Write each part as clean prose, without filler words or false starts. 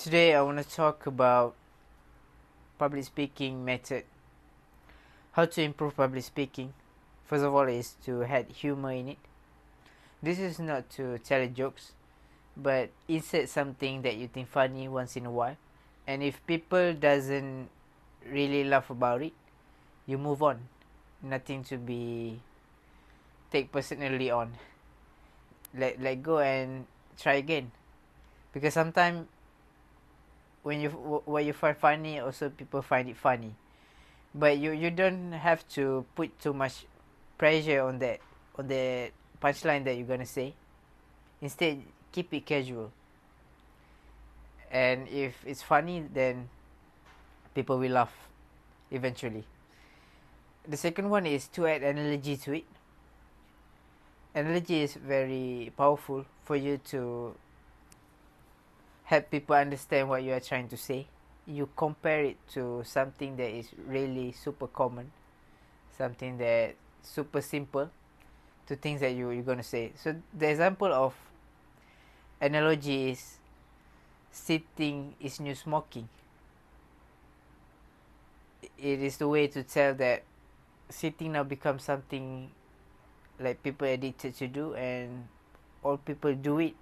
Today I want to talk about public speaking method. How to improve public speaking. First of all is to add humor in it. This is not to tell jokes, but insert something that you think funny once in a while. And if people doesn't really laugh about it, you move on. Nothing to be take personally on. Let go and try again. Because sometimes when what you find funny, also people find it funny. But you don't have to put too much pressure on the punchline that you're gonna say. Instead, keep it casual. And if it's funny, then people will laugh eventually. The second one is to add analogy to it. Analogy is very powerful for you to help people understand what you are trying to say. You compare it to something that is really super common, something that super simple, to things that you're gonna say. So the example of analogy is sitting is new smoking. It is the way to tell that sitting now becomes something like people addicted to do, and all people do it.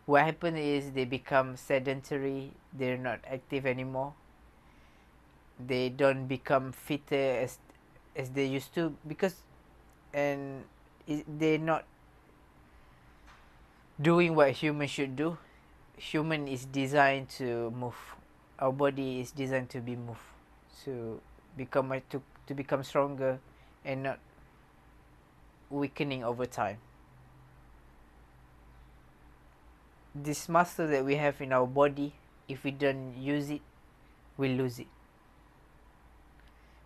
What happens is they become sedentary. They're not active anymore. They don't become fitter as they used to, because and they're not doing what human should do. Human is designed to move. Our body is designed to be moved, to become stronger and not weakening over time. This muscle that we have in our body, if we don't use it, we lose it.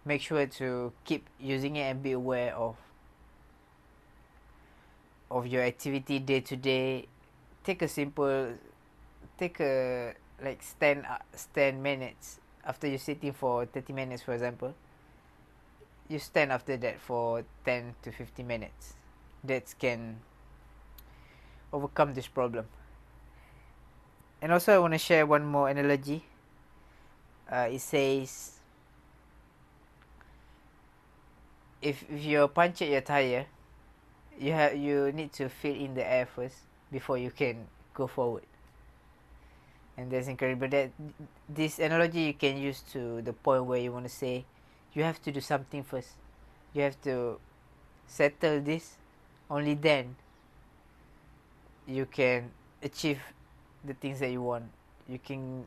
Make sure to keep using it and be aware of your activity day to day. Take a like stand minutes after you're sitting for 30 minutes, for example. You stand after that for 10 to 50 minutes. That can overcome this problem. And also, I want to share one more analogy. It says, if you puncture your tire, you need to fill in the air first before you can go forward. And that's incredible. That this analogy you can use to the point where you want to say, you have to do something first. You have to settle this. Only then you can achieve the things that you want. You can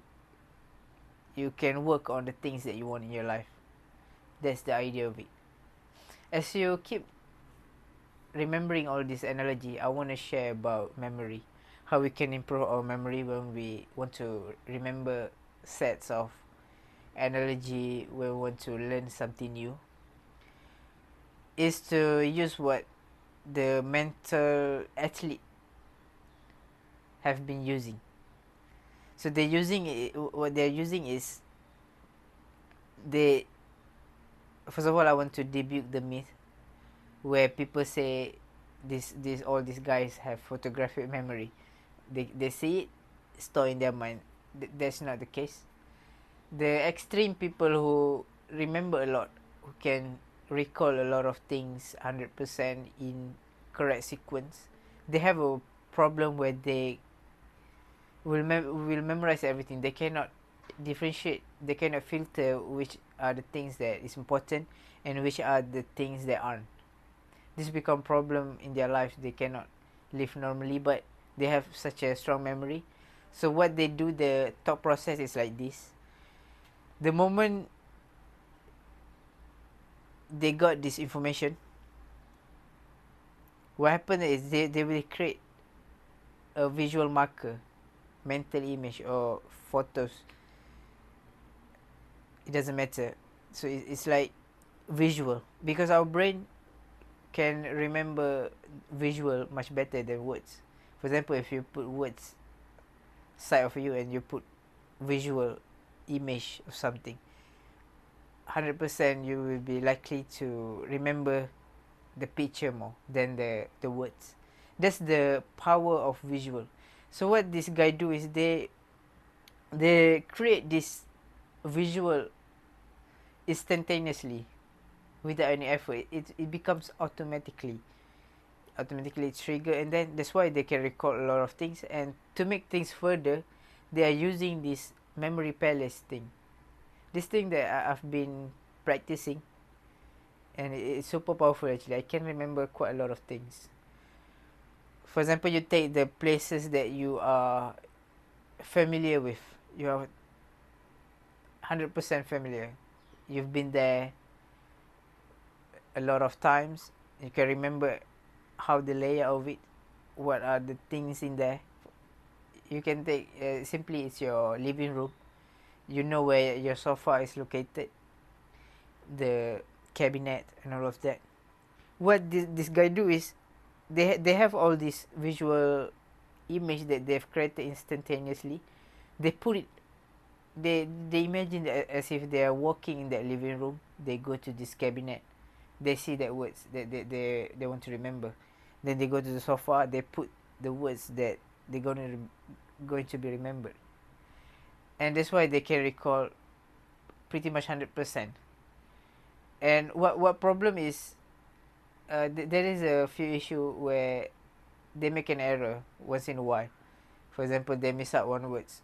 work on the things that you want in your life. That's the idea of it. As you keep remembering all this analogy, I want to share about memory. How we can improve our memory when we want to remember sets of analogy, when we want to learn something new, is to use what the mental athlete have been using. So what they're using is, first of all, I want to debunk the myth where people say all these guys have photographic memory. They see it, store in their mind. That's not the case. The extreme people who remember a lot, who can recall a lot of things 100% in correct sequence, they have a problem where they will memorize everything. They cannot differentiate. They cannot filter which are the things that is important and which are the things that aren't. This become problem in their lives. They cannot live normally, but they have such a strong memory. So what they do, the thought process is like this. The moment they got this information, what happens is they will create a visual marker, mental image or photos. It doesn't matter. So it's like visual, because our brain can remember visual much better than words. For example, if you put words side of you and you put visual image of something, 100% you will be likely to remember the picture more than the words. That's the power of visual. So what this guy do is, they they create this visual instantaneously without any effort. It becomes automatically trigger, and then that's why they can record a lot of things. And to make things further, they are using this memory palace thing, this thing that I've been practicing, and it's super powerful. Actually, I can remember quite a lot of things. For example, you take the places that you are familiar with, you are 100% familiar, you've been there a lot of times, you can remember how the layout of it, what are the things in there. You can take simply, it's your living room, you know where your sofa is located, the cabinet, and all of that. What this guy do is, they have all this visual image that they've created instantaneously. They put it, they imagine that as if they are walking in that living room. They go to this cabinet, they see that words that they want to remember. Then they go to the sofa, they put the words that they're going to be remembered. And that's why they can recall pretty much 100%. And what problem is, there is a few issue where they make an error once in a while. For example, they miss out one words.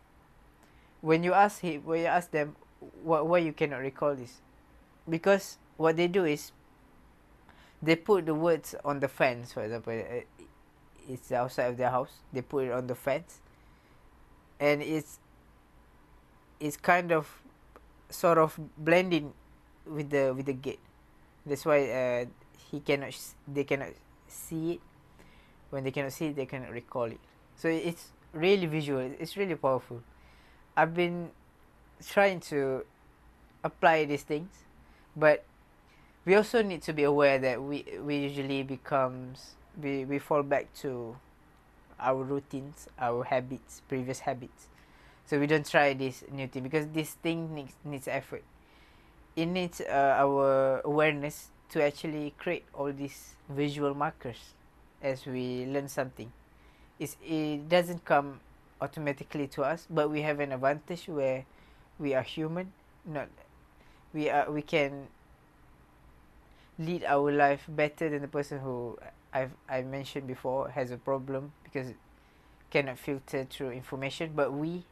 When you ask them, why you cannot recall this, because what they do is, they put the words on the fence. For example, it's outside of their house, they put it on the fence, and it's kind of sort of blending with the gate. That's why they cannot see it. When they cannot see it, they cannot recall it. So it's really visual, it's really powerful. I've been trying to apply these things, but we also need to be aware that we usually we fall back to our routines, our habits, previous habits. So we don't try this new thing, because this thing needs effort. It needs our awareness to actually create all these visual markers as we learn something. It doesn't come automatically to us, but we have an advantage where we are human. Not we can lead our life better than the person who I mentioned before has a problem because cannot filter through information. But we,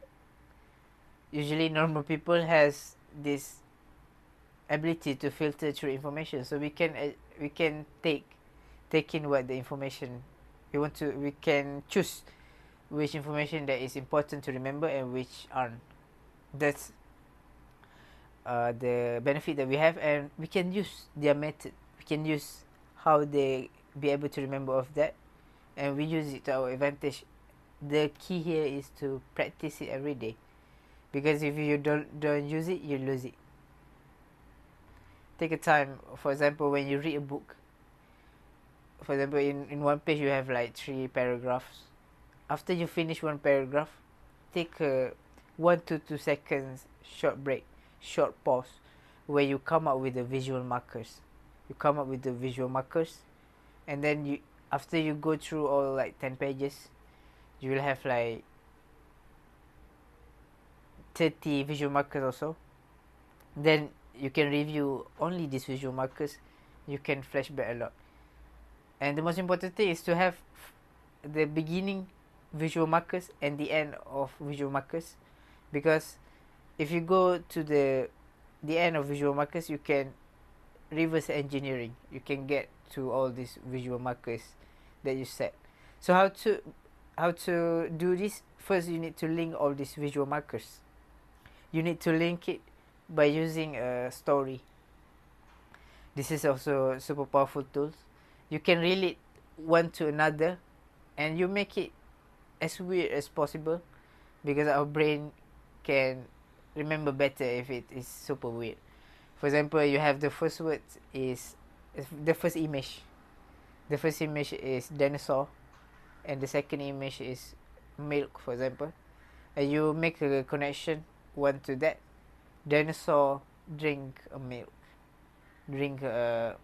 usually normal people, has this ability to filter through information, so we can take in what the information we want to. We can choose which information that is important to remember and which aren't. That's the benefit that we have, and we can use their method. We can use how they be able to remember of that, and we use it to our advantage. The key here is to practice it every day, because if you don't use it, you lose it. Take a time, for example, when you read a book. For example, in one page you have like 3 paragraphs. After you finish one paragraph, take a 1 to 2 seconds short break, short pause, where you come up with the visual markers. You come up with the visual markers, and then you, after you go through all like 10 pages, you will have like 30 visual markers also. Then you can review only these visual markers. You can flashback a lot. And the most important thing is to have the beginning visual markers and the end of visual markers, because if you go to the end of visual markers, you can reverse engineering. You can get to all these visual markers that you set. So how to do this? First, you need to link all these visual markers. You need to link it by using a story. This is also a super powerful tool. You can relate one to another, and you make it as weird as possible, because our brain can remember better if it is super weird. For example, you have the first word is the first image. The first image is dinosaur, and the second image is milk, for example. And you make a connection one to that. Dinosaur drink a milk. Drink a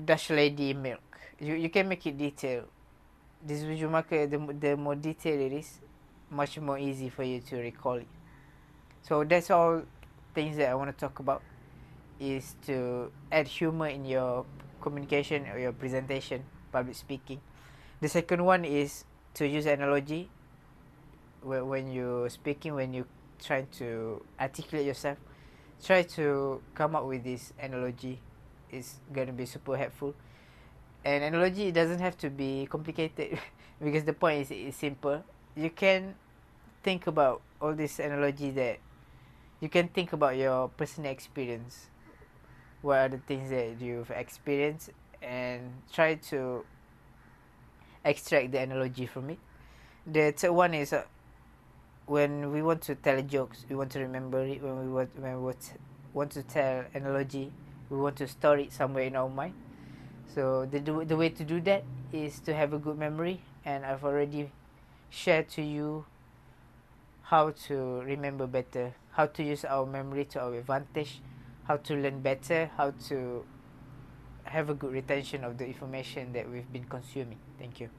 Dutch lady milk. You can make it detailed. this visual marker, the more detailed it is, much more easy for you to recall it. So that's all things that I want to talk about, is to add humor in your communication or your presentation, public speaking. The second one is to use analogy when you're speaking, when you try to articulate yourself. Try to come up with this analogy. It's gonna be super helpful. And analogy, it doesn't have to be complicated because the point is simple. You can think about all this analogy, that you can think about your personal experience. What are the things that you've experienced, and try to extract the analogy from it. The third one is when we want to tell jokes, we want to remember it. When we want to tell analogy, we want to store it somewhere in our mind. So the way to do that is to have a good memory, and I've already shared to you how to remember better, how to use our memory to our advantage, how to learn better, how to have a good retention of the information that we've been consuming. Thank you.